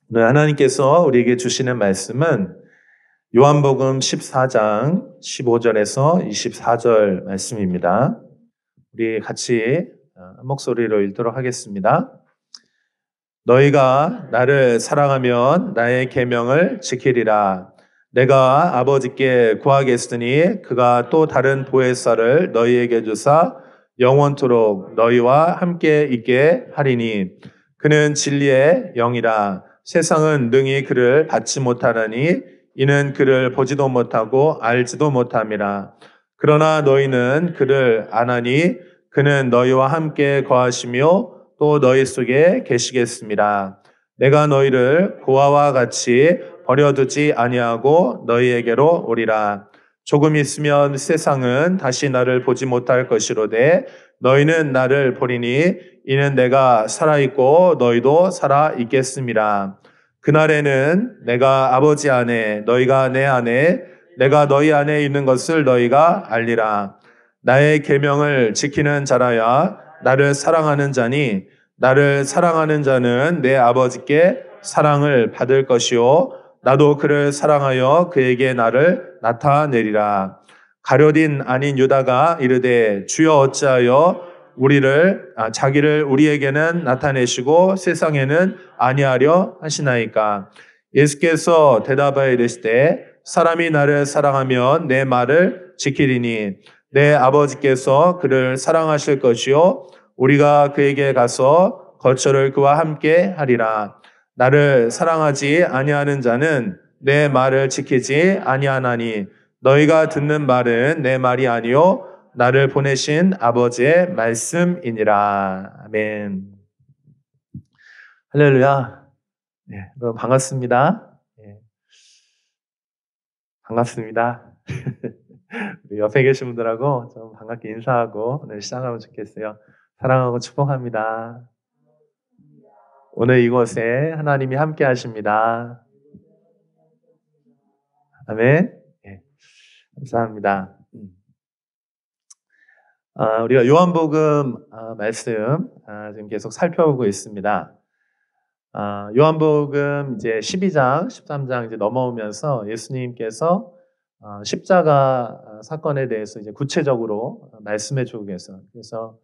오늘 하나님께서 우리에게 주시는 말씀은 요한복음 14장 15절에서 24절 말씀입니다. 우리 같이 한 목소리로 읽도록 하겠습니다. 너희가 나를 사랑하면 나의 계명을 지키리라. 내가 아버지께 구하겠으니 그가 또 다른 보혜사를 너희에게 주사 영원토록 너희와 함께 있게 하리니 그는 진리의 영이라. 세상은 능히 그를 받지 못하나니 이는 그를 보지도 못하고 알지도 못함이라. 그러나 너희는 그를 아나니 그는 너희와 함께 거하시며 또 너희 속에 계시겠습니다. 내가 너희를 고아와 같이 버려두지 아니하고 너희에게로 오리라. 조금 있으면 세상은 다시 나를 보지 못할 것이로되 너희는 나를 보리니 이는 내가 살아있고 너희도 살아있겠습니다. 그날에는 내가 아버지 안에 너희가 내 안에 내가 너희 안에 있는 것을 너희가 알리라. 나의 계명을 지키는 자라야 나를 사랑하는 자니 나를 사랑하는 자는 내 아버지께 사랑을 받을 것이요 나도 그를 사랑하여 그에게 나를 나타내리라. 가룟 아닌 유다가 이르되 주여 어찌하여 자기를 우리에게는 나타내시고 세상에는 아니하려 하시나이까. 예수께서 대답하여 이르시되 사람이 나를 사랑하면 내 말을 지키리니 내 아버지께서 그를 사랑하실 것이요 우리가 그에게 가서 거처를 그와 함께 하리라. 나를 사랑하지 아니하는 자는 내 말을 지키지 아니하나니 너희가 듣는 말은 내 말이 아니요 나를 보내신 아버지의 말씀이니라. 아멘. 할렐루야. 네, 여러분 반갑습니다. 네, 반갑습니다. 우리 옆에 계신 분들하고 좀 반갑게 인사하고 오늘 시작하면 좋겠어요. 사랑하고 축복합니다. 오늘 이곳에 하나님이 함께 하십니다. 아멘. 네, 감사합니다. 우리가 요한복음 말씀 지금 계속 살펴보고 있습니다. 요한복음 이제 12장, 13장 이제 넘어오면서 예수님께서 십자가 사건에 대해서 이제 구체적으로 말씀해 주고 계세요. 그래서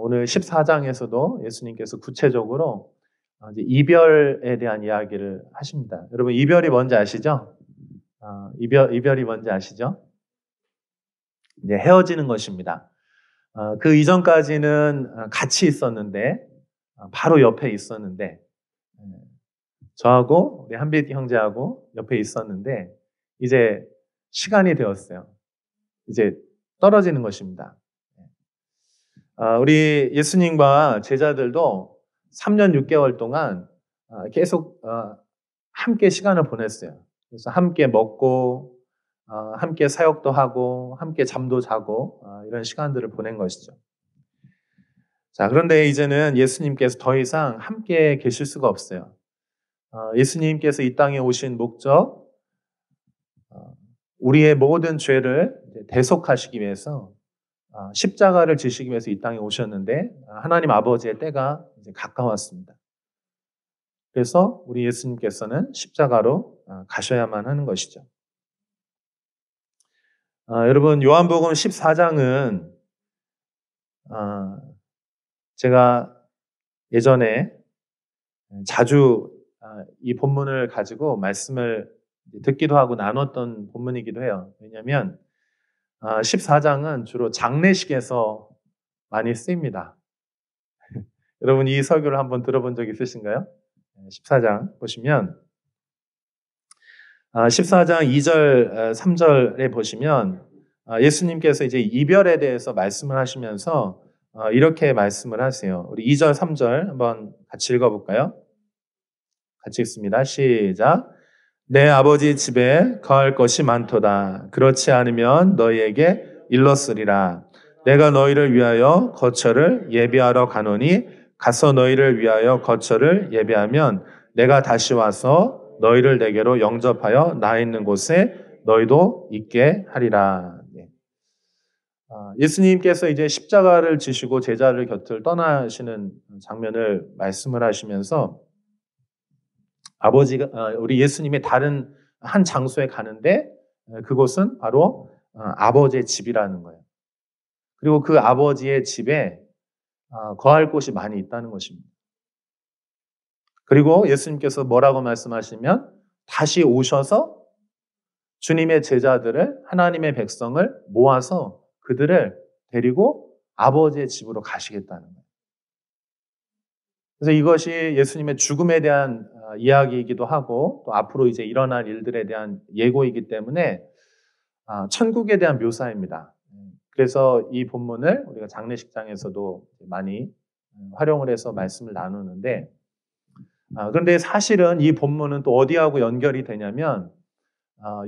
오늘 14장에서도 예수님께서 구체적으로 이제 이별에 대한 이야기를 하십니다. 여러분 이별이 뭔지 아시죠? 이별이 뭔지 아시죠? 이제 헤어지는 것입니다. 그 이전까지는 같이 있었는데 바로 옆에 있었는데 저하고 우리 한빛 형제하고 옆에 있었는데 이제 시간이 되었어요. 이제 떨어지는 것입니다. 우리 예수님과 제자들도 3년 6개월 동안 계속 함께 시간을 보냈어요. 그래서 함께 먹고 함께 사역도 하고 함께 잠도 자고 이런 시간들을 보낸 것이죠. 자, 그런데 이제는 예수님께서 더 이상 함께 계실 수가 없어요. 예수님께서 이 땅에 오신 목적, 우리의 모든 죄를 대속하시기 위해서 십자가를 지시기 위해서 이 땅에 오셨는데 하나님 아버지의 때가 이제 가까웠습니다. 그래서 우리 예수님께서는 십자가로 가셔야만 하는 것이죠. 여러분 요한복음 14장은 제가 예전에 자주 이 본문을 가지고 말씀을 듣기도 하고 나눴던 본문이기도 해요. 왜냐하면 14장은 주로 장례식에서 많이 쓰입니다. 여러분 이 설교를 한번 들어본 적 있으신가요? 14장 보시면 14장 2절, 3절에 보시면 예수님께서 이제 이별에 대해서 말씀을 하시면서 이렇게 말씀을 하세요. 우리 2절, 3절 한번 같이 읽어볼까요? 같이 읽습니다. 시작. 내 아버지 집에 거할 것이 많도다. 그렇지 않으면 너희에게 일렀으리라. 내가 너희를 위하여 거처를 예비하러 가노니 가서 너희를 위하여 거처를 예비하면 내가 다시 와서 너희를 내게로 영접하여 나 있는 곳에 너희도 있게 하리라. 예수님께서 이제 십자가를 지시고 제자를 곁을 떠나시는 장면을 말씀을 하시면서 우리 예수님이 다른 한 장소에 가는데 그곳은 바로 아버지의 집이라는 거예요. 그리고 그 아버지의 집에 거할 곳이 많이 있다는 것입니다. 그리고 예수님께서 뭐라고 말씀하시면 다시 오셔서 주님의 제자들을, 하나님의 백성을 모아서 그들을 데리고 아버지의 집으로 가시겠다는 거예요. 그래서 이것이 예수님의 죽음에 대한 이야기이기도 하고 또 앞으로 이제 일어날 일들에 대한 예고이기 때문에 천국에 대한 묘사입니다. 그래서 이 본문을 우리가 장례식장에서도 많이 활용을 해서 말씀을 나누는데 그런데 사실은 이 본문은 또 어디하고 연결이 되냐면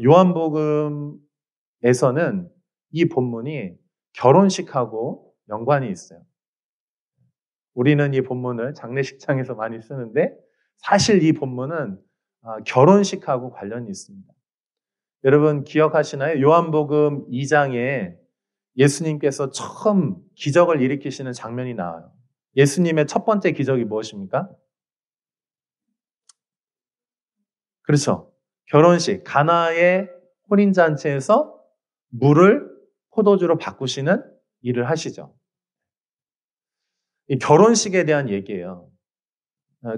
요한복음에서는 이 본문이 결혼식하고 연관이 있어요. 우리는 이 본문을 장례식장에서 많이 쓰는데 사실 이 본문은 결혼식하고 관련이 있습니다. 여러분 기억하시나요? 요한복음 2장에 예수님께서 처음 기적을 일으키시는 장면이 나와요. 예수님의 첫 번째 기적이 무엇입니까? 그렇죠. 결혼식, 가나의 혼인잔치에서 물을 포도주로 바꾸시는 일을 하시죠. 이 결혼식에 대한 얘기예요.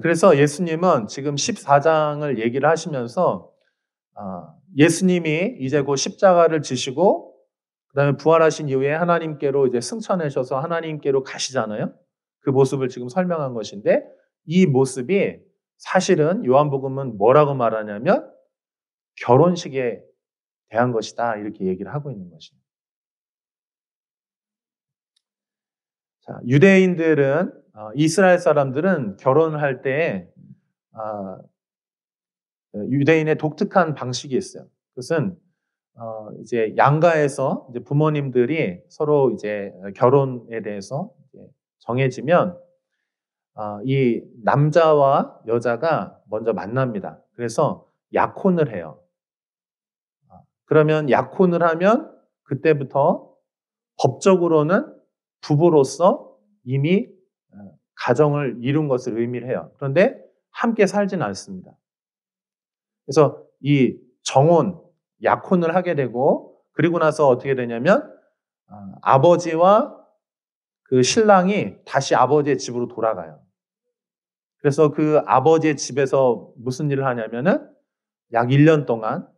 그래서 예수님은 지금 14장을 얘기를 하시면서 예수님이 이제 곧 십자가를 지시고 그다음에 부활하신 이후에 하나님께로 이제 승천하셔서 하나님께로 가시잖아요. 그 모습을 지금 설명한 것인데 이 모습이 사실은 요한복음은 뭐라고 말하냐면 결혼식에 대한 것이다 이렇게 얘기를 하고 있는 것입니다. 자, 유대인들은 이스라엘 사람들은 결혼을 할 때 유대인의 독특한 방식이 있어요. 그것은 이제 양가에서 이제 부모님들이 서로 이제 결혼에 대해서 정해지면 이 남자와 여자가 먼저 만납니다. 그래서 약혼을 해요. 그러면 약혼을 하면 그때부터 법적으로는 부부로서 이미 가정을 이룬 것을 의미를 해요. 그런데 함께 살지는 않습니다. 그래서 이 정혼, 약혼을 하게 되고 그리고 나서 어떻게 되냐면 아버지와 그 신랑이 다시 아버지의 집으로 돌아가요. 그래서 그 아버지의 집에서 무슨 일을 하냐면은 약 1년 동안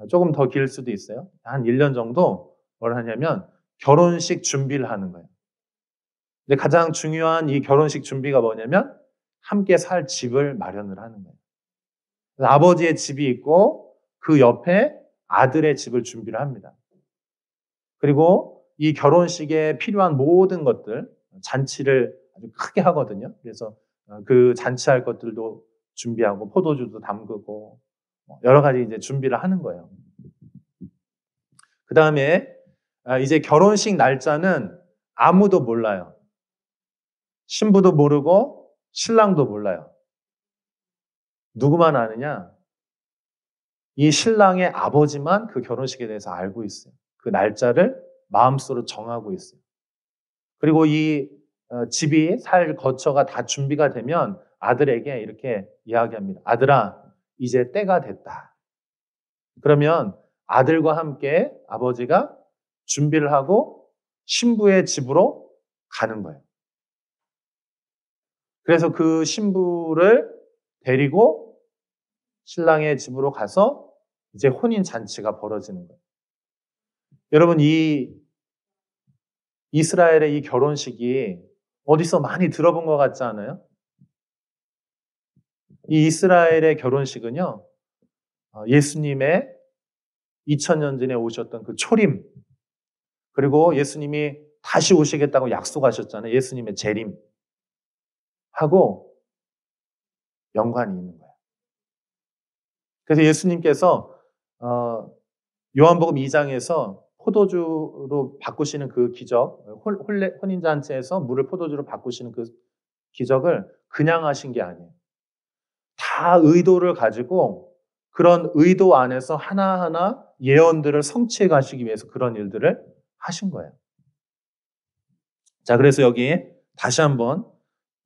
조금 더 길 수도 있어요. 한 1년 정도 뭘 하냐면 결혼식 준비를 하는 거예요. 근데 가장 중요한 이 결혼식 준비가 뭐냐면 함께 살 집을 마련을 하는 거예요. 그래서 아버지의 집이 있고 그 옆에 아들의 집을 준비를 합니다. 그리고 이 결혼식에 필요한 모든 것들, 잔치를 아주 크게 하거든요. 그래서 그 잔치할 것들도 준비하고 포도주도 담그고 여러 가지 이제 준비를 하는 거예요. 그 다음에 이제 결혼식 날짜는 아무도 몰라요. 신부도 모르고 신랑도 몰라요. 누구만 아느냐? 이 신랑의 아버지만 그 결혼식에 대해서 알고 있어요. 그 날짜를 마음속으로 정하고 있어요. 그리고 이 집이 살 거처가 다 준비가 되면 아들에게 이렇게 이야기합니다. 아들아, 이제 때가 됐다. 그러면 아들과 함께 아버지가 준비를 하고 신부의 집으로 가는 거예요. 그래서 그 신부를 데리고 신랑의 집으로 가서 이제 혼인 잔치가 벌어지는 거예요. 여러분, 이 이스라엘의 이 결혼식이 어디서 많이 들어본 것 같지 않아요? 이 이스라엘의 결혼식은요, 예수님의 2000년 전에 오셨던 그 초림, 그리고 예수님이 다시 오시겠다고 약속하셨잖아요. 예수님의 재림. 하고 연관이 있는 거예요. 그래서 예수님께서 요한복음 2장에서 포도주로 바꾸시는 그 기적, 혼인잔치에서 물을 포도주로 바꾸시는 그 기적을 그냥 하신 게 아니에요. 다 의도를 가지고 그런 의도 안에서 하나하나 예언들을 성취해 가시기 위해서 그런 일들을 하신 거예요. 자, 그래서 여기 다시 한번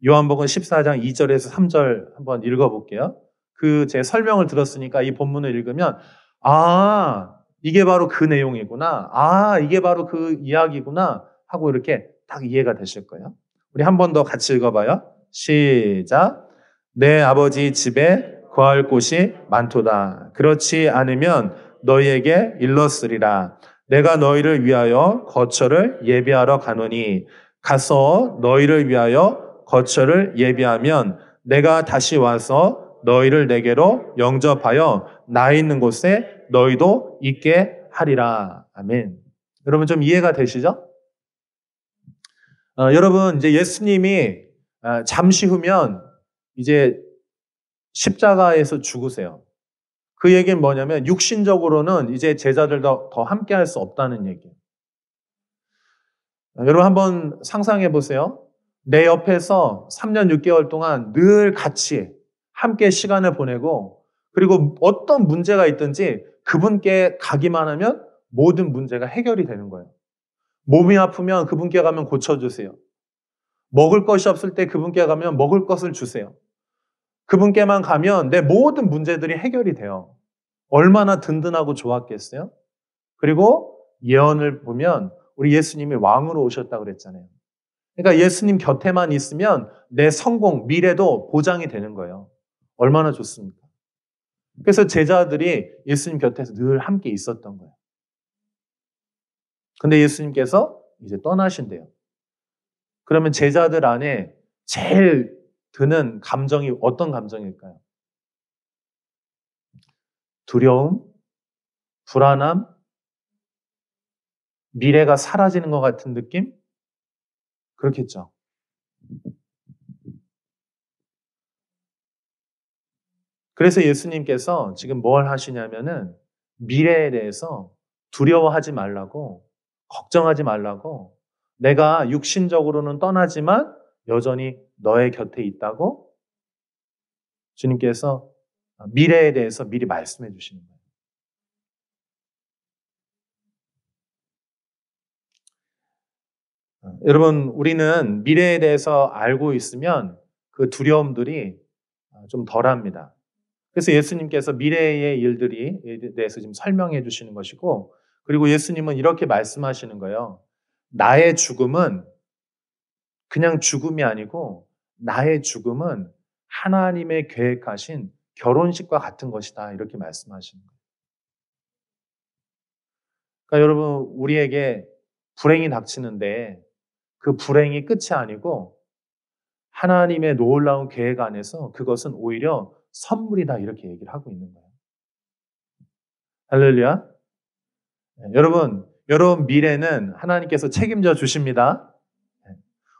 요한복음 14장 2절에서 3절 한번 읽어볼게요. 그 제 설명을 들었으니까 이 본문을 읽으면 아, 이게 바로 그 내용이구나. 아, 이게 바로 그 이야기구나 하고 이렇게 딱 이해가 되실 거예요. 우리 한 번 더 같이 읽어봐요. 시작. 내 아버지 집에 거할 곳이 많도다. 그렇지 않으면 너희에게 일렀으리라. 내가 너희를 위하여 거처를 예비하러 가노니 가서 너희를 위하여 거처를 예비하면 내가 다시 와서 너희를 내게로 영접하여 나 있는 곳에 너희도 있게 하리라. 아멘. 여러분 좀 이해가 되시죠? 여러분 이제 예수님이 잠시 후면 이제 십자가에서 죽으세요. 그 얘기는 뭐냐면 육신적으로는 이제 제자들도 더 함께 할 수 없다는 얘기예요. 여러분 한번 상상해 보세요. 내 옆에서 3년 6개월 동안 늘 같이 함께 시간을 보내고 그리고 어떤 문제가 있든지 그분께 가기만 하면 모든 문제가 해결이 되는 거예요. 몸이 아프면 그분께 가면 고쳐주세요. 먹을 것이 없을 때 그분께 가면 먹을 것을 주세요. 그분께만 가면 내 모든 문제들이 해결이 돼요. 얼마나 든든하고 좋았겠어요? 그리고 예언을 보면 우리 예수님이 왕으로 오셨다고 그랬잖아요. 그러니까 예수님 곁에만 있으면 내 성공, 미래도 보장이 되는 거예요. 얼마나 좋습니까? 그래서 제자들이 예수님 곁에서 늘 함께 있었던 거예요. 근데 예수님께서 이제 떠나신대요. 그러면 제자들 안에 제일 드는 감정이 어떤 감정일까요? 두려움, 불안함, 미래가 사라지는 것 같은 느낌? 그렇겠죠. 그래서 예수님께서 지금 뭘 하시냐면은 미래에 대해서 두려워하지 말라고, 걱정하지 말라고, 내가 육신적으로는 떠나지만 여전히 너의 곁에 있다고 주님께서 미래에 대해서 미리 말씀해 주시는 거예요. 여러분, 우리는 미래에 대해서 알고 있으면 그 두려움들이 좀 덜합니다. 그래서 예수님께서 미래의 일들이 대해서 지금 설명해 주시는 것이고, 그리고 예수님은 이렇게 말씀하시는 거예요. 나의 죽음은 그냥 죽음이 아니고, 나의 죽음은 하나님의 계획하신 결혼식과 같은 것이다. 이렇게 말씀하시는 거예요. 그러니까 여러분, 우리에게 불행이 닥치는데, 그 불행이 끝이 아니고, 하나님의 놀라운 계획 안에서 그것은 오히려 선물이다. 이렇게 얘기를 하고 있는 거예요. 할렐루야. 여러분 미래는 하나님께서 책임져 주십니다.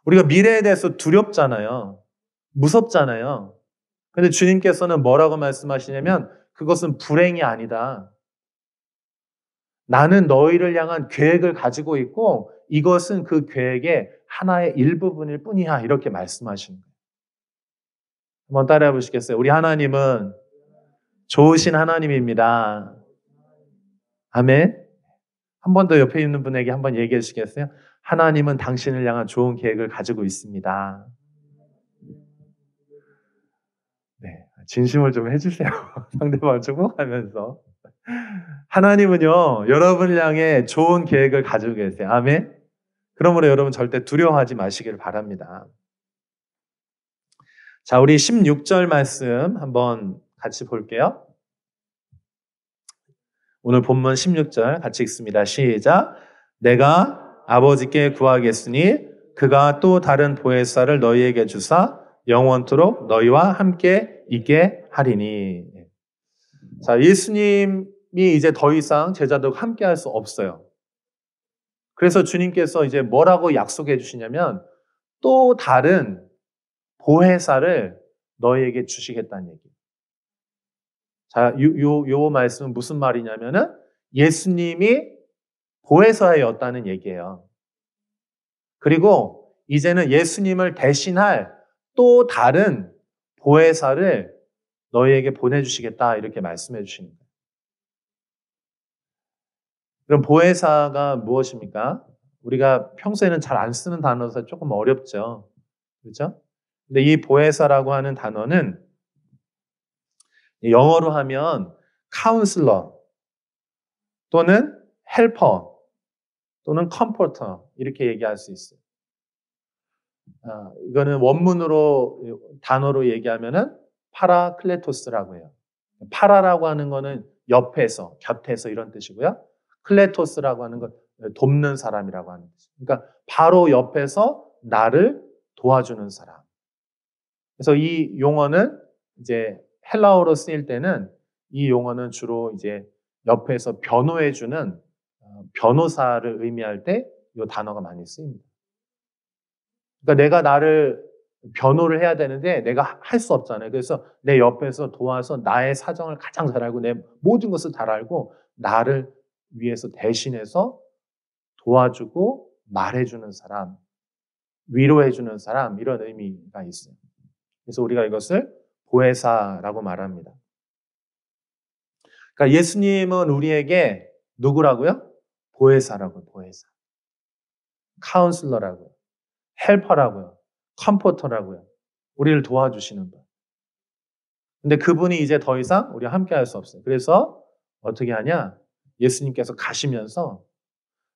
우리가 미래에 대해서 두렵잖아요. 무섭잖아요. 근데 주님께서는 뭐라고 말씀하시냐면 그것은 불행이 아니다. 나는 너희를 향한 계획을 가지고 있고 이것은 그 계획의 하나의 일부분일 뿐이야. 이렇게 말씀하시는 거예요. 한번 따라해 보시겠어요? 우리 하나님은 좋으신 하나님입니다. 아멘. 한 번 더 옆에 있는 분에게 한번 얘기해 주시겠어요? 하나님은 당신을 향한 좋은 계획을 가지고 있습니다. 네, 진심을 좀 해주세요. 상대방을 축복하면서. 하나님은요, 여러분을 향해 좋은 계획을 가지고 계세요. 아멘? 그러므로 여러분 절대 두려워하지 마시기를 바랍니다. 자, 우리 16절 말씀 한번 같이 볼게요. 오늘 본문 16절 같이 읽습니다. 시작. 내가 아버지께 구하겠으니 그가 또 다른 보혜사를 너희에게 주사 영원토록 너희와 함께 있게 하리니. 자, 예수님이 이제 더 이상 제자들과 함께 할 수 없어요. 그래서 주님께서 이제 뭐라고 약속해 주시냐면 또 다른 보혜사를 너희에게 주시겠다는 얘기예요. 자, 요 말씀은 무슨 말이냐면은 예수님이 보혜사였다는 얘기예요. 그리고 이제는 예수님을 대신할 또 다른 보혜사를 너희에게 보내주시겠다 이렇게 말씀해 주시는 거예요. 그럼 보혜사가 무엇입니까? 우리가 평소에는 잘 안 쓰는 단어라서 조금 어렵죠. 그렇죠? 근데 이 보혜사라고 하는 단어는 영어로 하면 카운슬러 또는 헬퍼 또는 컴포터 이렇게 얘기할 수 있어요. 이거는 원문으로 단어로 얘기하면은 파라클레토스라고 해요. 파라라고 하는 거는 옆에서, 곁에서 이런 뜻이고요. 클레토스라고 하는 건 돕는 사람이라고 하는 뜻이에요. 그러니까 바로 옆에서 나를 도와주는 사람. 그래서 이 용어는 이제 헬라어로 쓰일 때는 이 용어는 주로 이제 옆에서 변호해주는 변호사를 의미할 때 이 단어가 많이 쓰입니다. 그러니까 내가 나를 변호를 해야 되는데 내가 할 수 없잖아요. 그래서 내 옆에서 도와서 나의 사정을 가장 잘 알고 내 모든 것을 잘 알고 나를 위해서 대신해서 도와주고 말해주는 사람, 위로해주는 사람 이런 의미가 있어요. 그래서 우리가 이것을 보혜사라고 말합니다. 그러니까 예수님은 우리에게 누구라고요? 보혜사라고요. 보혜사. 카운슬러라고요. 헬퍼라고요. 컴포터라고요. 우리를 도와주시는 분. 근데 그분이 이제 더 이상 우리와 함께 할 수 없어요. 그래서 어떻게 하냐? 예수님께서 가시면서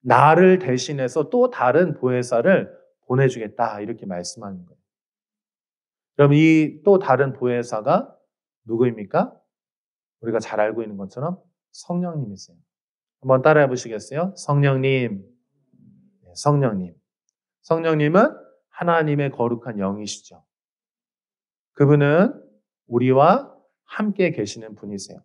나를 대신해서 또 다른 보혜사를 보내주겠다. 이렇게 말씀하는 거예요. 그럼 이 또 다른 보혜사가 누구입니까? 우리가 잘 알고 있는 것처럼 성령님이세요. 한번 따라해 보시겠어요? 성령님. 네, 성령님. 성령님은 하나님의 거룩한 영이시죠. 그분은 우리와 함께 계시는 분이세요.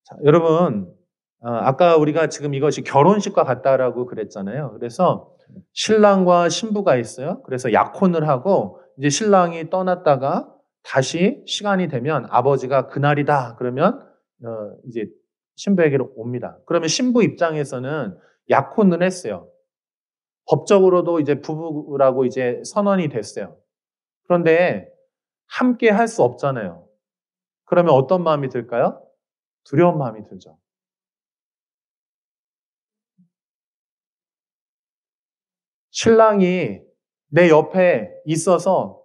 자, 여러분, 아까 우리가 지금 이것이 결혼식과 같다라고 그랬잖아요. 그래서 신랑과 신부가 있어요. 그래서 약혼을 하고 이제 신랑이 떠났다가 다시 시간이 되면 아버지가 그날이다 그러면 이제 신부에게로 옵니다. 그러면 신부 입장에서는 약혼을 했어요. 법적으로도 이제 부부라고 이제 선언이 됐어요. 그런데 함께 할 수 없잖아요. 그러면 어떤 마음이 들까요? 두려운 마음이 들죠. 신랑이 내 옆에 있어서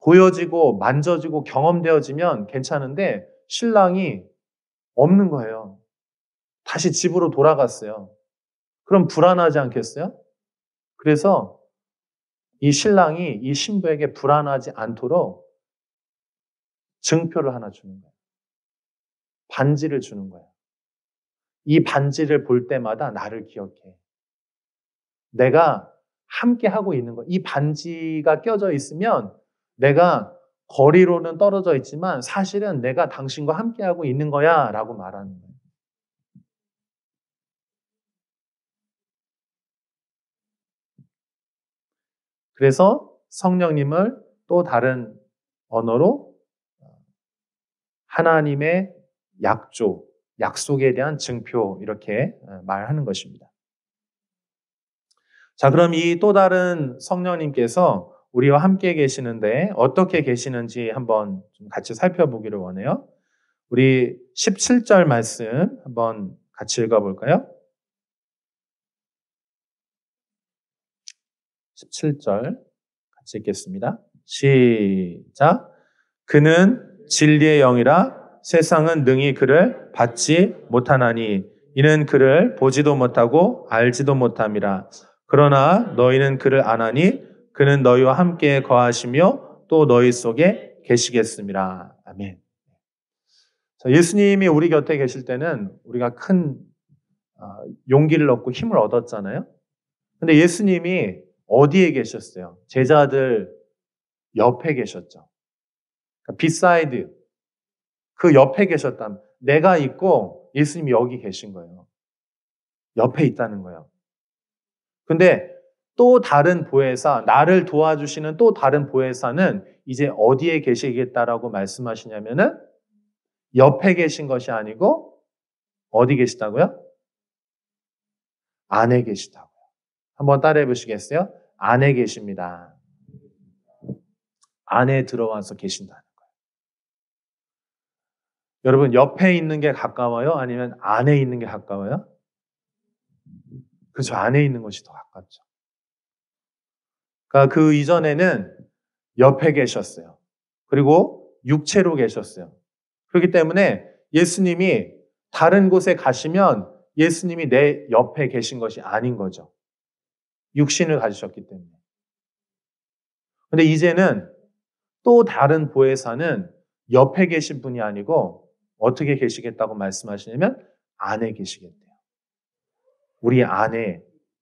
보여지고 만져지고 경험되어지면 괜찮은데 신랑이 없는 거예요. 다시 집으로 돌아갔어요. 그럼 불안하지 않겠어요? 그래서 이 신랑이 이 신부에게 불안하지 않도록 증표를 하나 주는 거예요. 반지를 주는 거예요. 이 반지를 볼 때마다 나를 기억해. 내가 함께 하고 있는 거. 이 반지가 껴져 있으면 내가 거리로는 떨어져 있지만 사실은 내가 당신과 함께 하고 있는 거야 라고 말하는 거예요. 그래서 성령님을 또 다른 언어로 하나님의 약조, 약속에 대한 증표 이렇게 말하는 것입니다. 자, 그럼 이 또 다른 성령님께서 우리와 함께 계시는데 어떻게 계시는지 한번 좀 같이 살펴보기를 원해요. 우리 17절 말씀 한번 같이 읽어볼까요? 17절 같이 읽겠습니다. 시작. 그는 진리의 영이라 세상은 능히 그를 받지 못하나니 이는 그를 보지도 못하고 알지도 못함이라. 그러나 너희는 그를 아나니 그는 너희와 함께 거하시며 또 너희 속에 계시겠습니다. 아멘. 자, 예수님이 우리 곁에 계실 때는 우리가 큰 용기를 얻고 힘을 얻었잖아요. 근데 예수님이 어디에 계셨어요? 제자들 옆에 계셨죠. 그러니까 비사이드, 그 옆에 계셨다면 내가 있고 예수님이 여기 계신 거예요. 옆에 있다는 거예요. 근데 또 다른 보혜사, 나를 도와주시는 또 다른 보혜사는 이제 어디에 계시겠다라고 말씀하시냐면은 옆에 계신 것이 아니고 어디 계시다고요? 안에 계시다고요. 한번 따라해 보시겠어요? 안에 계십니다. 안에 들어와서 계신다는 거예요. 여러분, 옆에 있는 게 가까워요? 아니면 안에 있는 게 가까워요? 그렇죠. 안에 있는 것이 더 가깝죠. 그러니까 그 이전에는 옆에 계셨어요. 그리고 육체로 계셨어요. 그렇기 때문에 예수님이 다른 곳에 가시면 예수님이 내 옆에 계신 것이 아닌 거죠. 육신을 가지셨기 때문에. 근데 이제는 또 다른 보혜사는 옆에 계신 분이 아니고 어떻게 계시겠다고 말씀하시냐면 안에 계시겠대요. 우리 안에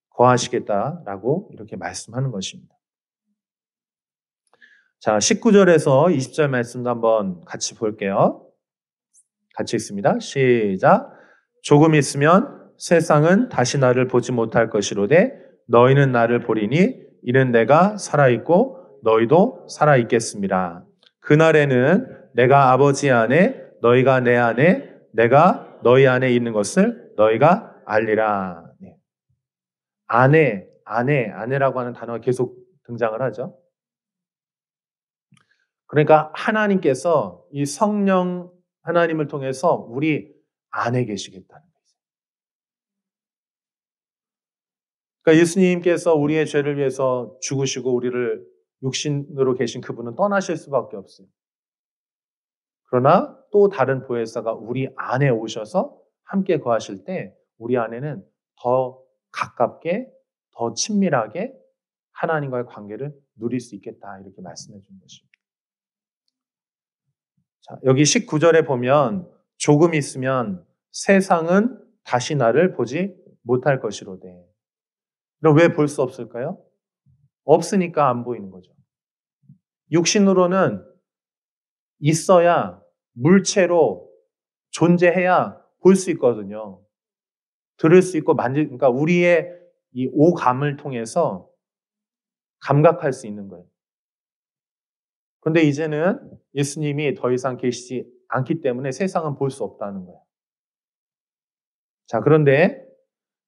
거하시겠다라고 이렇게 말씀하는 것입니다. 자, 19절에서 20절 말씀도 한번 같이 볼게요. 같이 읽습니다. 시작. 조금 있으면 세상은 다시 나를 보지 못할 것이로되 너희는 나를 보리니 이는 내가 살아있고 너희도 살아있겠습니다. 그날에는 내가 아버지 안에 너희가 내 안에 내가 너희 안에 있는 것을 너희가 알리라. 네. 안에라고 하는 단어가 계속 등장을 하죠. 그러니까 하나님께서 이 성령 하나님을 통해서 우리 안에 계시겠다는 거예요. 그러니까 예수님께서 우리의 죄를 위해서 죽으시고 우리를 육신으로 계신 그분은 떠나실 수밖에 없어요. 그러나 또 다른 보혜사가 우리 안에 오셔서 함께 거하실 때 우리 안에는 더 가깝게, 더 친밀하게 하나님과의 관계를 누릴 수 있겠다 이렇게 말씀해 주는 것입니다. 자, 여기 19절에 보면 조금 있으면 세상은 다시 나를 보지 못할 것이로되. 그럼 왜 볼 수 없을까요? 없으니까 안 보이는 거죠. 육신으로는 있어야 물체로 존재해야 볼 수 있거든요. 들을 수 있고 그러니까 우리의 이 오감을 통해서 감각할 수 있는 거예요. 그런데 이제는 예수님이 더 이상 계시지 않기 때문에 세상은 볼 수 없다는 거예요. 자, 그런데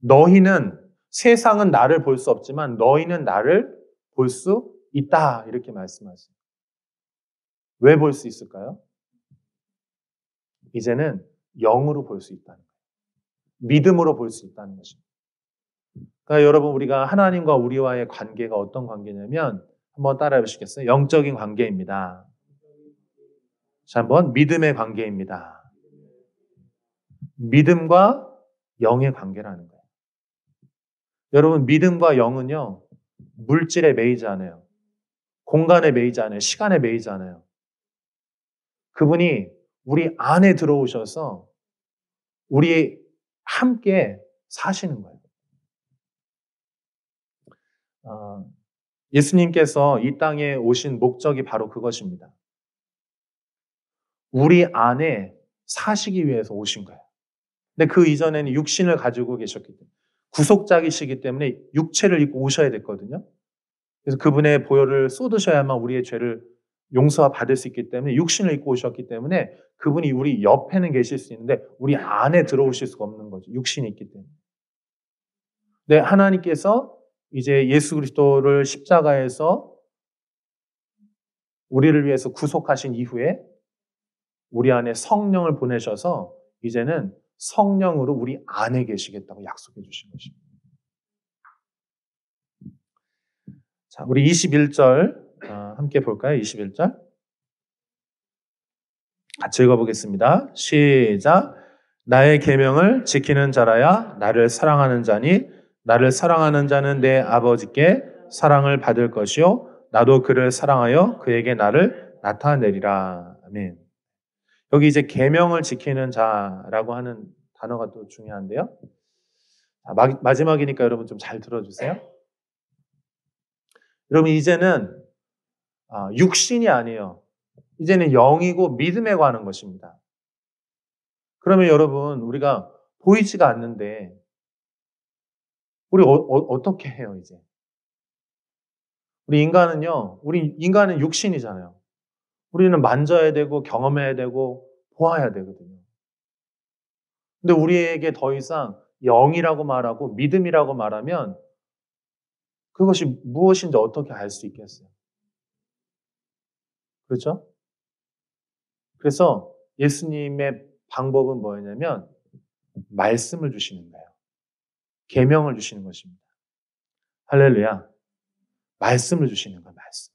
너희는 세상은 나를 볼 수 없지만 너희는 나를 볼 수 있다 이렇게 말씀하세요. 왜 볼 수 있을까요? 이제는 영으로 볼 수 있다는 거예요. 믿음으로 볼 수 있다는 것입니다. 그러니까 여러분 우리가 하나님과 우리와의 관계가 어떤 관계냐면 한번 따라해 보시겠어요? 영적인 관계입니다. 자, 한번 믿음의 관계입니다. 믿음과 영의 관계라는 거예요. 여러분 믿음과 영은요 물질에 매이지 않아요. 공간에 매이지 않아요. 시간에 매이지 않아요. 그분이 우리 안에 들어오셔서 우리 함께 사시는 거예요. 예수님께서 이 땅에 오신 목적이 바로 그것입니다. 우리 안에 사시기 위해서 오신 거예요. 근데 그 이전에는 육신을 가지고 계셨기 때문에 구속자이시기 때문에 육체를 입고 오셔야 됐거든요. 그래서 그분의 보혈을 쏟으셔야만 우리의 죄를 용서와 받을 수 있기 때문에 육신을 입고 오셨기 때문에 그분이 우리 옆에는 계실 수 있는데 우리 안에 들어오실 수가 없는 거죠. 육신이 있기 때문에. 근데 하나님께서 이제 예수 그리스도를 십자가에서 우리를 위해서 구속하신 이후에 우리 안에 성령을 보내셔서 이제는 성령으로 우리 안에 계시겠다고 약속해 주신 것입니다. 자, 우리 21절 함께 볼까요? 21절. 같이 읽어보겠습니다. 시작. 나의 계명을 지키는 자라야 나를 사랑하는 자니 나를 사랑하는 자는 내 아버지께 사랑을 받을 것이요 나도 그를 사랑하여 그에게 나를 나타내리라. 아멘. 여기 이제 계명을 지키는 자라고 하는 단어가 또 중요한데요. 마지막이니까 여러분 좀 잘 들어주세요. 여러분 이제는 육신이 아니에요. 이제는 영이고 믿음에 관한 것입니다. 그러면 여러분 우리가 보이지가 않는데 우리 어떻게 해요 이제? 우리 인간은 육신이잖아요. 우리는 만져야 되고 경험해야 되고 보아야 되거든요. 근데 우리에게 더 이상 영이라고 말하고 믿음이라고 말하면 그것이 무엇인지 어떻게 알 수 있겠어요? 그렇죠? 그래서 예수님의 방법은 뭐였냐면 말씀을 주시는 거예요. 계명을 주시는 것입니다. 할렐루야. 말씀을 주시는 거예요. 말씀.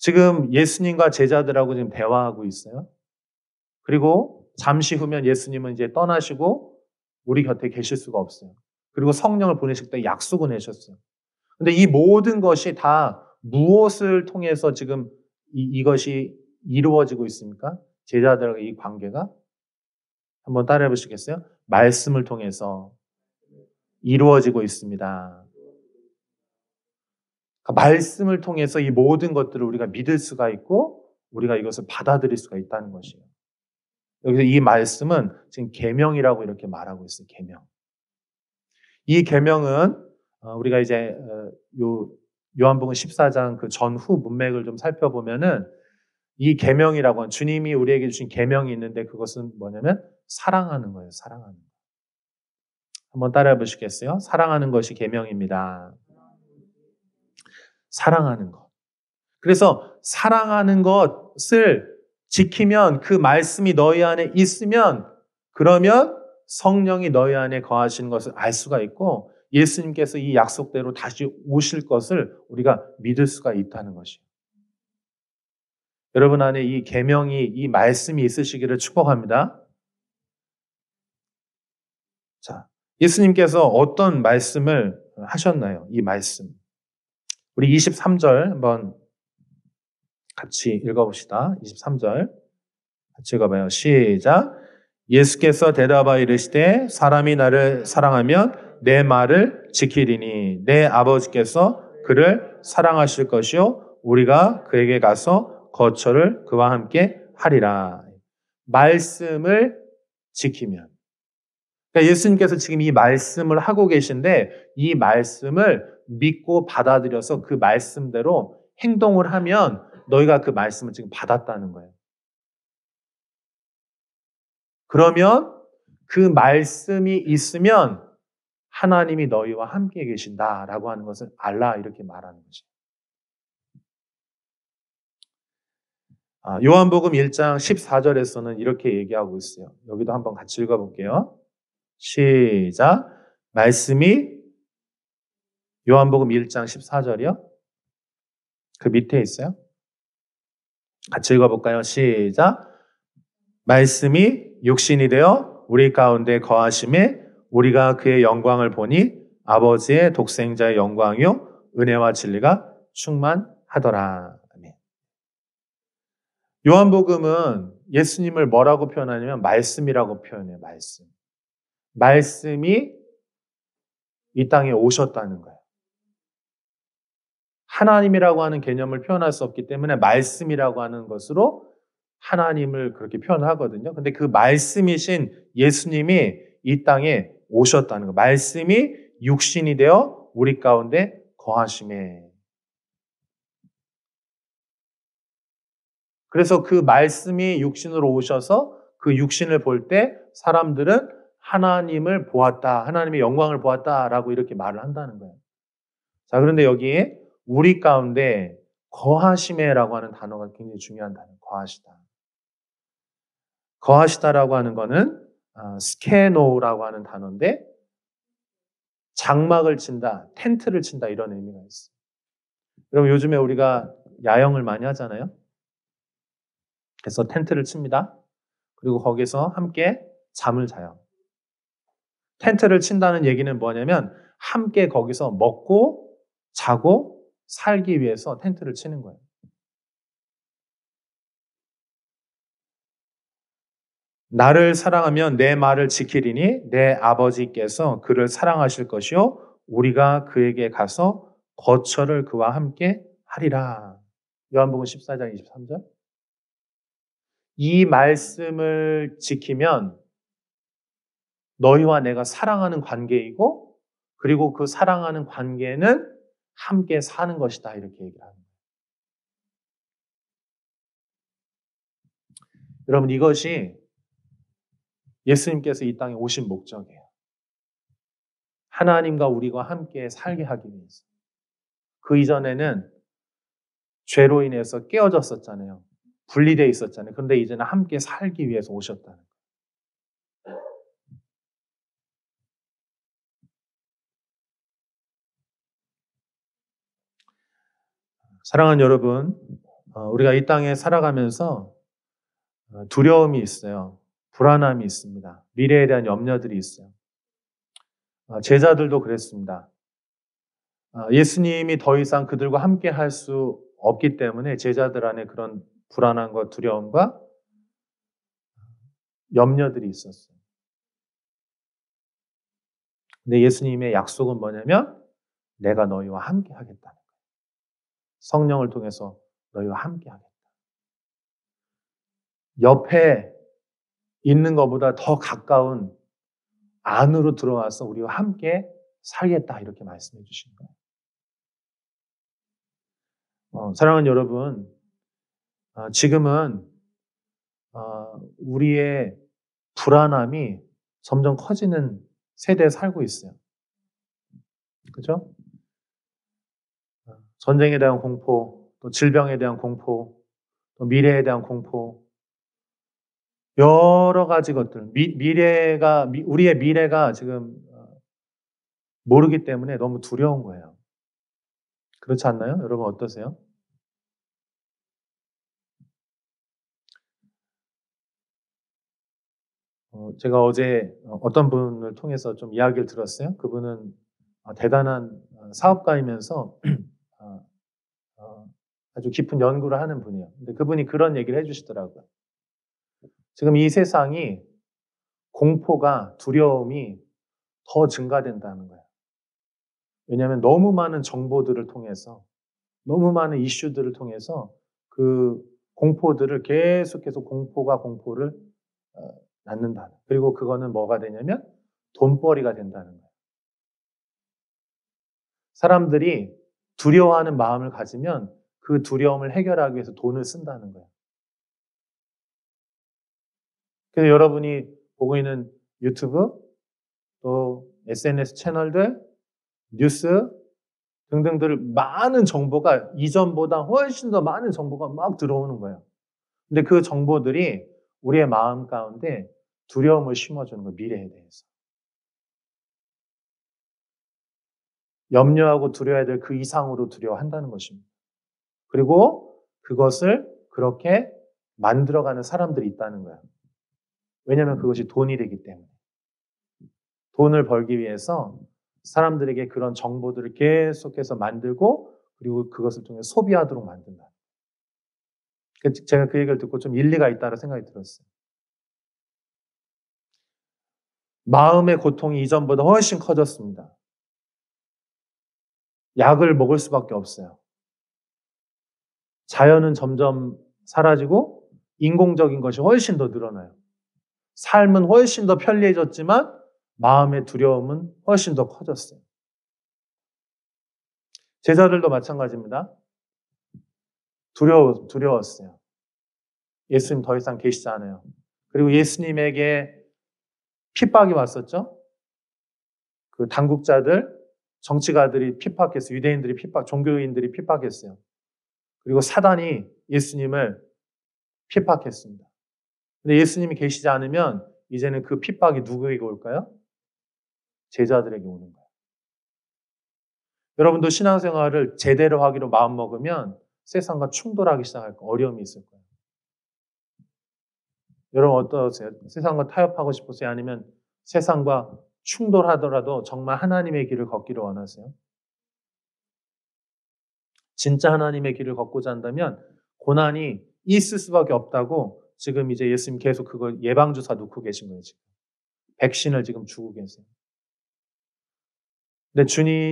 지금 예수님과 제자들하고 지금 대화하고 있어요. 그리고 잠시 후면 예수님은 이제 떠나시고 우리 곁에 계실 수가 없어요. 그리고 성령을 보내실 때 약속을 하셨어요. 근데 이 모든 것이 다 무엇을 통해서 지금 이것이 이루어지고 있습니까? 제자들과 이 관계가? 한번 따라해 보시겠어요? 말씀을 통해서 이루어지고 있습니다. 그러니까 말씀을 통해서 이 모든 것들을 우리가 믿을 수가 있고 우리가 이것을 받아들일 수가 있다는 것이에요. 여기서 이 말씀은 지금 계명이라고 이렇게 말하고 있어요. 계명. 이 계명은 우리가 이제 요한복음 14장 그 전후 문맥을 좀 살펴보면은 이 계명이라고 하는 주님이 우리에게 주신 계명이 있는데 그것은 뭐냐면 사랑하는 거예요. 사랑하는 거. 한번 따라해 보시겠어요? 사랑하는 것이 계명입니다. 사랑하는 것. 그래서 사랑하는 것을 지키면 그 말씀이 너희 안에 있으면 그러면 성령이 너희 안에 거하시는 것을 알 수가 있고 예수님께서 이 약속대로 다시 오실 것을 우리가 믿을 수가 있다는 것이에요. 여러분 안에 이 계명이 이 말씀이 있으시기를 축복합니다. 자, 예수님께서 어떤 말씀을 하셨나요? 이 말씀. 우리 23절 한번 같이 읽어봅시다. 23절 같이 읽어봐요. 시작. 예수께서 대답하여 이르시되 사람이 나를 사랑하면 내 말을 지키리니 내 아버지께서 그를 사랑하실 것이요 우리가 그에게 가서 거처를 그와 함께 하리라. 말씀을 지키면. 그러니까 예수님께서 지금 이 말씀을 하고 계신데 이 말씀을 믿고 받아들여서 그 말씀대로 행동을 하면 너희가 그 말씀을 지금 받았다는 거예요. 그러면 그 말씀이 있으면 하나님이 너희와 함께 계신다라고 하는 것을 알라 이렇게 말하는 거죠. 요한복음 1장 14절에서는 이렇게 얘기하고 있어요. 여기도 한번 같이 읽어볼게요. 시작. 말씀이 요한복음 1장 14절이요. 그 밑에 있어요. 같이 읽어볼까요? 시작. 말씀이 육신이 되어 우리 가운데 거하심에 우리가 그의 영광을 보니 아버지의 독생자의 영광이요 은혜와 진리가 충만하더라. 아멘. 요한복음은 예수님을 뭐라고 표현하냐면 말씀이라고 표현해요. 말씀. 말씀이 이 땅에 오셨다는 거예요. 하나님이라고 하는 개념을 표현할 수 없기 때문에 말씀이라고 하는 것으로 하나님을 그렇게 표현하거든요. 근데 그 말씀이신 예수님이 이 땅에 오셨다는 거. 말씀이 육신이 되어 우리 가운데 거하심에. 그래서 그 말씀이 육신으로 오셔서 그 육신을 볼 때 사람들은 하나님을 보았다. 하나님의 영광을 보았다라고 이렇게 말을 한다는 거예요. 자, 그런데 여기에 우리 가운데 거하심에라고 하는 단어가 굉장히 중요한 단어예요. 거하시다. 거하시다라고 하는 거는 스케노라고 하는 단어인데 장막을 친다, 텐트를 친다 이런 의미가 있어요. 여러분 요즘에 우리가 야영을 많이 하잖아요. 그래서 텐트를 칩니다. 그리고 거기서 함께 잠을 자요. 텐트를 친다는 얘기는 뭐냐면 함께 거기서 먹고 자고 살기 위해서 텐트를 치는 거예요. 나를 사랑하면 내 말을 지키리니 내 아버지께서 그를 사랑하실 것이요 우리가 그에게 가서 거처를 그와 함께 하리라. 요한복음 14장 23절. 이 말씀을 지키면 너희와 내가 사랑하는 관계이고 그리고 그 사랑하는 관계는 함께 사는 것이다 이렇게 얘기를 합니다. 여러분 이것이 예수님께서 이 땅에 오신 목적이에요. 하나님과 우리가 함께 살게 하기 위해서. 그 이전에는 죄로 인해서 깨어졌었잖아요. 분리되어 있었잖아요. 그런데 이제는 함께 살기 위해서 오셨다는 거예요. 사랑하는 여러분, 우리가 이 땅에 살아가면서 두려움이 있어요. 불안함이 있습니다. 미래에 대한 염려들이 있어요. 제자들도 그랬습니다. 예수님이 더 이상 그들과 함께 할 수 없기 때문에 제자들 안에 그런 불안함과 두려움과 염려들이 있었어요. 근데 예수님의 약속은 뭐냐면 내가 너희와 함께 하겠다는 거예요. 성령을 통해서 너희와 함께 하겠다. 옆에 있는 것보다 더 가까운 안으로 들어와서 우리와 함께 살겠다 이렇게 말씀해 주신 거예요. 사랑하는 여러분, 지금은 우리의 불안함이 점점 커지는 세대에 살고 있어요. 그죠? 전쟁에 대한 공포, 또 질병에 대한 공포, 또 미래에 대한 공포, 여러 가지 것들, 우리의 미래가 지금 모르기 때문에 너무 두려운 거예요. 그렇지 않나요? 여러분 어떠세요? 제가 어제 어떤 분을 통해서 좀 이야기를 들었어요. 그분은 대단한 사업가이면서 아주 깊은 연구를 하는 분이에요. 근데 그분이 그런 얘기를 해주시더라고요. 지금 이 세상이 공포가, 두려움이 더 증가된다는 거예요. 왜냐하면 너무 많은 정보들을 통해서, 너무 많은 이슈들을 통해서 그 공포들을 계속해서 공포를 낳는다. 그리고 그거는 뭐가 되냐면 돈벌이가 된다는 거예요. 사람들이 두려워하는 마음을 가지면 그 두려움을 해결하기 위해서 돈을 쓴다는 거예요. 그래서 여러분이 보고 있는 유튜브, 또 SNS 채널들, 뉴스 등등들 많은 정보가 이전보다 훨씬 더 많은 정보가 막 들어오는 거예요. 근데 그 정보들이 우리의 마음 가운데 두려움을 심어주는 거예요. 미래에 대해서. 염려하고 두려워야 될 그 이상으로 두려워한다는 것입니다. 그리고 그것을 그렇게 만들어가는 사람들이 있다는 거예요. 왜냐하면 그것이 돈이 되기 때문에. 돈을 벌기 위해서 사람들에게 그런 정보들을 계속해서 만들고 그리고 그것을 통해 소비하도록 만든다. 제가 그 얘기를 듣고 좀 일리가 있다는 생각이 들었어요. 마음의 고통이 이전보다 훨씬 커졌습니다. 약을 먹을 수밖에 없어요. 자연은 점점 사라지고 인공적인 것이 훨씬 더 늘어나요. 삶은 훨씬 더 편리해졌지만 마음의 두려움은 훨씬 더 커졌어요. 제자들도 마찬가지입니다. 두려웠어요. 예수님 더 이상 계시지 않아요. 그리고 예수님에게 핍박이 왔었죠. 그 당국자들, 정치가들이 핍박했어요. 유대인들이 종교인들이 핍박했어요. 그리고 사단이 예수님을 핍박했습니다. 근데 예수님이 계시지 않으면 이제는 그 핍박이 누구에게 올까요? 제자들에게 오는 거예요. 여러분도 신앙생활을 제대로 하기로 마음먹으면 세상과 충돌하기 시작할 거예요. 어려움이 있을 거예요. 여러분 어떠세요? 세상과 타협하고 싶으세요? 아니면 세상과 충돌하더라도 정말 하나님의 길을 걷기를 원하세요? 진짜 하나님의 길을 걷고자 한다면 고난이 있을 수밖에 없다고 지금 이제 예수님 계속 그걸 예방주사 놓고 계신 거예요. 지금. 백신을 지금 주고 계세요. 근데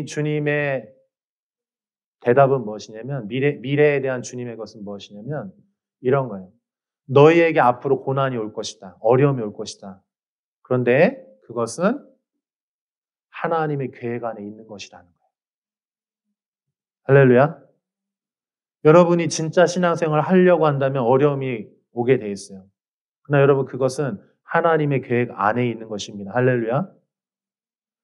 주님의 대답은 무엇이냐면 미래에 대한 주님의 것은 무엇이냐면 이런 거예요. 너희에게 앞으로 고난이 올 것이다. 어려움이 올 것이다. 그런데 그것은 하나님의 계획 안에 있는 것이라는 거예요. 할렐루야. 여러분이 진짜 신앙생활을 하려고 한다면 어려움이 오게 돼 있어요. 그러나 여러분 그것은 하나님의 계획 안에 있는 것입니다. 할렐루야.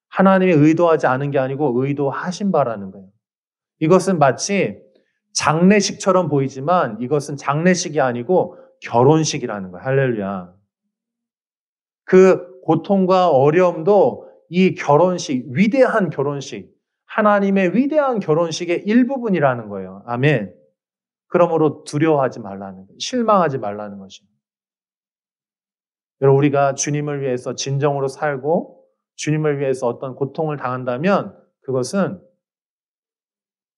하나님이 의도하지 않은 게 아니고 의도하신 바라는 거예요. 이것은 마치 장례식처럼 보이지만 이것은 장례식이 아니고 결혼식이라는 거예요. 할렐루야. 그 고통과 어려움도 이 결혼식, 위대한 결혼식, 하나님의 위대한 결혼식의 일부분이라는 거예요. 아멘. 그러므로 두려워하지 말라는 거예요. 실망하지 말라는 것이에요. 여러분, 우리가 주님을 위해서 진정으로 살고 주님을 위해서 어떤 고통을 당한다면 그것은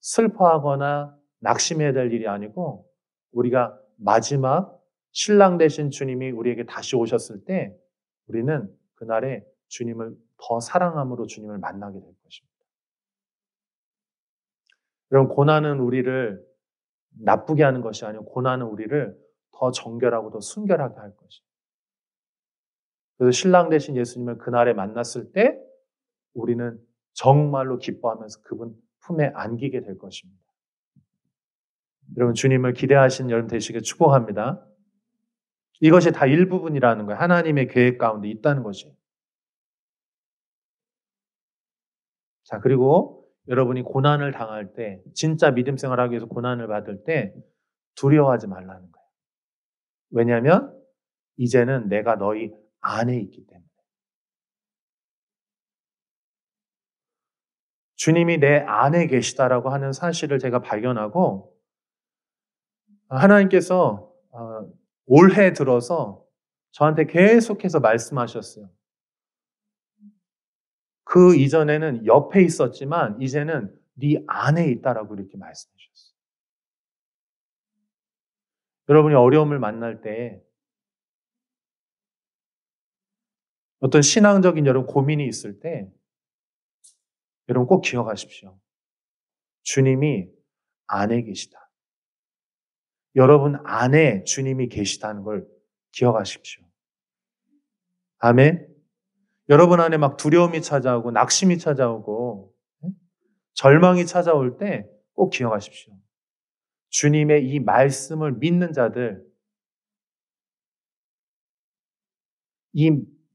슬퍼하거나 낙심해야 될 일이 아니고 우리가 마지막 신랑 되신 주님이 우리에게 다시 오셨을 때 우리는 그날에 주님을 더 사랑함으로 주님을 만나게 될 것입니다. 여러분, 고난은 우리를 나쁘게 하는 것이 아니고 고난은 우리를 더 정결하고 더 순결하게 할 것이에요. 그래서 신랑 되신 예수님을 그날에 만났을 때 우리는 정말로 기뻐하면서 그분 품에 안기게 될 것입니다. 여러분, 주님을 기대하시는 여러분 되시길 축복합니다. 이것이 다 일부분이라는 거예요. 하나님의 계획 가운데 있다는 것이에요. 자, 그리고 여러분이 고난을 당할 때, 진짜 믿음 생활하기 위해서 고난을 받을 때 두려워하지 말라는 거예요. 왜냐하면 이제는 내가 너희 안에 있기 때문에. 주님이 내 안에 계시다라고 하는 사실을 제가 발견하고 하나님께서 올해 들어서 저한테 계속해서 말씀하셨어요. 그 이전에는 옆에 있었지만 이제는 네 안에 있다라고 이렇게 말씀해 주셨어요. 여러분이 어려움을 만날 때 어떤 신앙적인 여러분 고민이 있을 때 여러분 꼭 기억하십시오. 주님이 안에 계시다. 여러분 안에 주님이 계시다는 걸 기억하십시오. 아멘. 여러분 안에 막 두려움이 찾아오고 낙심이 찾아오고 절망이 찾아올 때 꼭 기억하십시오. 주님의 이 말씀을 믿는 자들,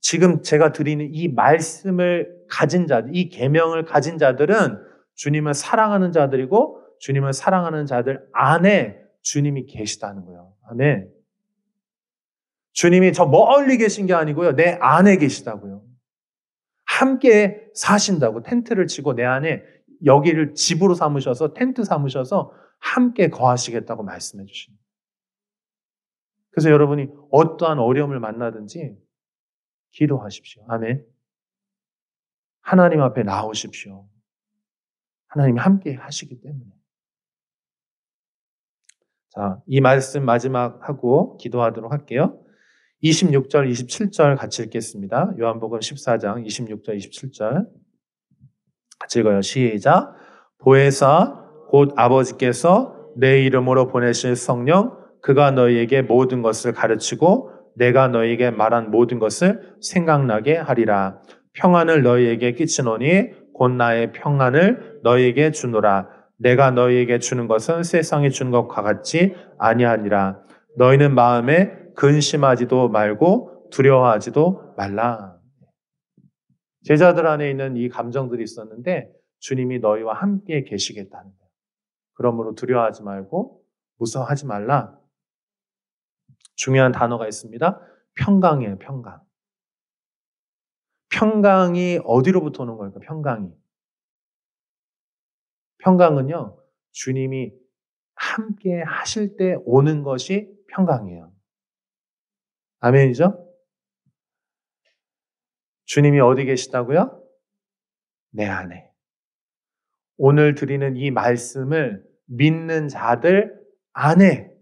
지금 제가 드리는 이 말씀을 가진 자들, 이 계명을 가진 자들은 주님을 사랑하는 자들이고 주님을 사랑하는 자들 안에 주님이 계시다는 거예요. 아멘. 주님이 저 멀리 계신 게 아니고요. 내 안에 계시다고요. 함께 사신다고 텐트를 치고 내 안에 여기를 집으로 삼으셔서 텐트 삼으셔서 함께 거하시겠다고 말씀해 주십니다. 그래서 여러분이 어떠한 어려움을 만나든지 기도하십시오. 아멘. 하나님 앞에 나오십시오. 하나님이 함께 하시기 때문에. 자, 이 말씀 마지막 하고 기도하도록 할게요. 26절, 27절 같이 읽겠습니다. 요한복음 14장 26절, 27절 같이 읽어요. 시작. 보혜사 곧 아버지께서 내 이름으로 보내실 성령 그가 너희에게 모든 것을 가르치고 내가 너희에게 말한 모든 것을 생각나게 하리라. 평안을 너희에게 끼치노니 곧 나의 평안을 너희에게 주노라. 내가 너희에게 주는 것은 세상이 주는 것과 같지 아니하니라. 너희는 마음에 근심하지도 말고 두려워하지도 말라. 제자들 안에 있는 이 감정들이 있었는데 주님이 너희와 함께 계시겠다는 거예요. 그러므로 두려워하지 말고 무서워하지 말라. 중요한 단어가 있습니다. 평강이에요. 평강. 평강이 어디로부터 오는 걸까? 평강이. 평강은요. 주님이 함께 하실 때 오는 것이 평강이에요. 아멘이죠? 주님이 어디 계시다고요? 내 안에. 오늘 드리는 이 말씀을 믿는 자들 안에,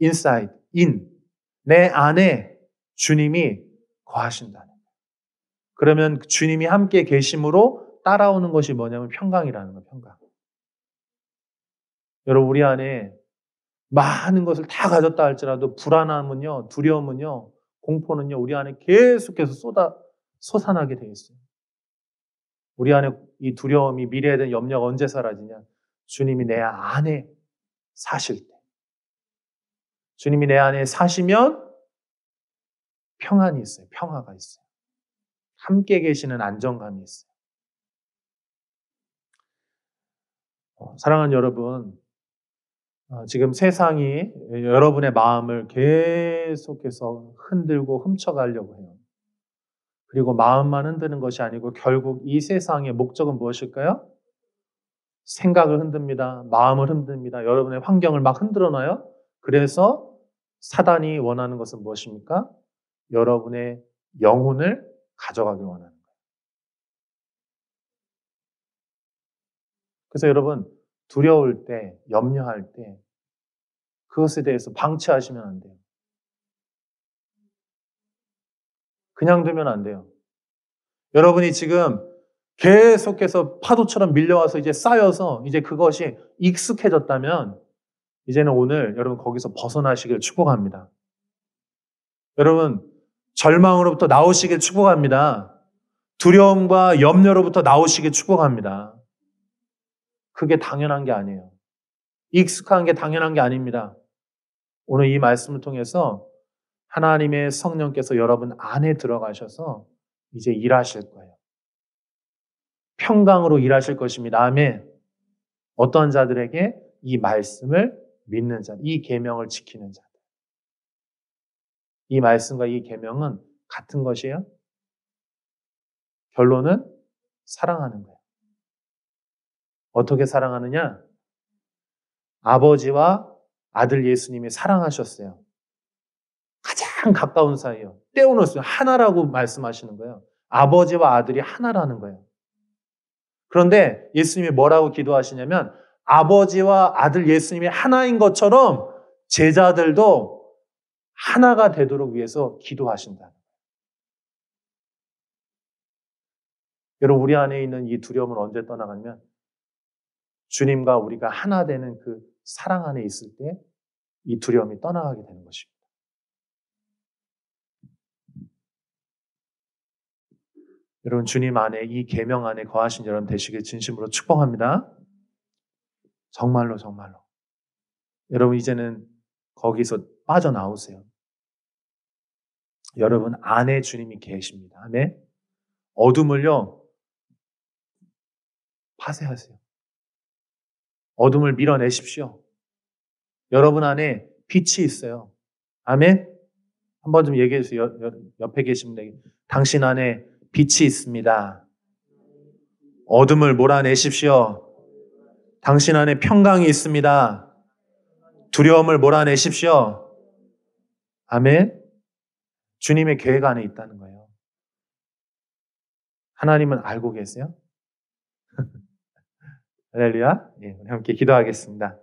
inside, 내 안에 주님이 거하신다는 거예요. 그러면 주님이 함께 계심으로 따라오는 것이 뭐냐면 평강이라는 거예요, 평강. 여러분, 우리 안에 많은 것을 다 가졌다 할지라도 불안함은요, 두려움은요, 공포는요, 우리 안에 계속해서 솟아나게 되어 있어요. 우리 안에 이 두려움이 미래에 대한 염려가 언제 사라지냐? 주님이 내 안에 사실 때. 주님이 내 안에 사시면 평안이 있어요. 평화가 있어요. 함께 계시는 안정감이 있어요. 사랑하는 여러분, 지금 세상이 여러분의 마음을 계속해서 흔들고 훔쳐가려고 해요. 그리고 마음만 흔드는 것이 아니고 결국 이 세상의 목적은 무엇일까요? 생각을 흔듭니다. 마음을 흔듭니다. 여러분의 환경을 막 흔들어 놔요. 그래서 사단이 원하는 것은 무엇입니까? 여러분의 영혼을 가져가길 원하는 거예요. 그래서 여러분, 두려울 때, 염려할 때 그것에 대해서 방치하시면 안 돼요. 그냥 두면 안 돼요. 여러분이 지금 계속해서 파도처럼 밀려와서 이제 쌓여서 이제 그것이 익숙해졌다면 이제는 오늘 여러분 거기서 벗어나시길 축복합니다. 여러분 절망으로부터 나오시길 축복합니다. 두려움과 염려로부터 나오시길 축복합니다. 그게 당연한 게 아니에요. 익숙한 게 당연한 게 아닙니다. 오늘 이 말씀을 통해서 하나님의 성령께서 여러분 안에 들어가셔서 이제 일하실 거예요. 평강으로 일하실 것입니다. 아멘. 어떤 자들에게 이 말씀을 믿는 자, 이 계명을 지키는 자들. 이 말씀과 이 계명은 같은 것이에요. 결론은 사랑하는 거예요. 어떻게 사랑하느냐? 아버지와 아들 예수님이 사랑하셨어요. 가장 가까운 사이요. 떼어놓았어요. 하나라고 말씀하시는 거예요. 아버지와 아들이 하나라는 거예요. 그런데 예수님이 뭐라고 기도하시냐면 아버지와 아들 예수님이 하나인 것처럼 제자들도 하나가 되도록 위해서 기도하신다. 여러분 우리 안에 있는 이 두려움은 언제 떠나가냐면 주님과 우리가 하나 되는 그 사랑 안에 있을 때 이 두려움이 떠나가게 되는 것입니다. 여러분 주님 안에 이 계명 안에 거하신 여러분 되시길 진심으로 축복합니다. 정말로 정말로. 여러분 이제는 거기서 빠져나오세요. 여러분 안에 주님이 계십니다. 아멘. 어둠을요 파쇄하세요. 어둠을 밀어내십시오. 여러분 안에 빛이 있어요. 아멘. 한번 좀 얘기해 주세요. 옆에 계신 분에게 당신 안에 빛이 있습니다. 어둠을 몰아내십시오. 당신 안에 평강이 있습니다. 두려움을 몰아내십시오. 아멘. 주님의 계획 안에 있다는 거예요. 하나님은 알고 계세요? 할렐루야. 예, 우리 함께 기도하겠습니다.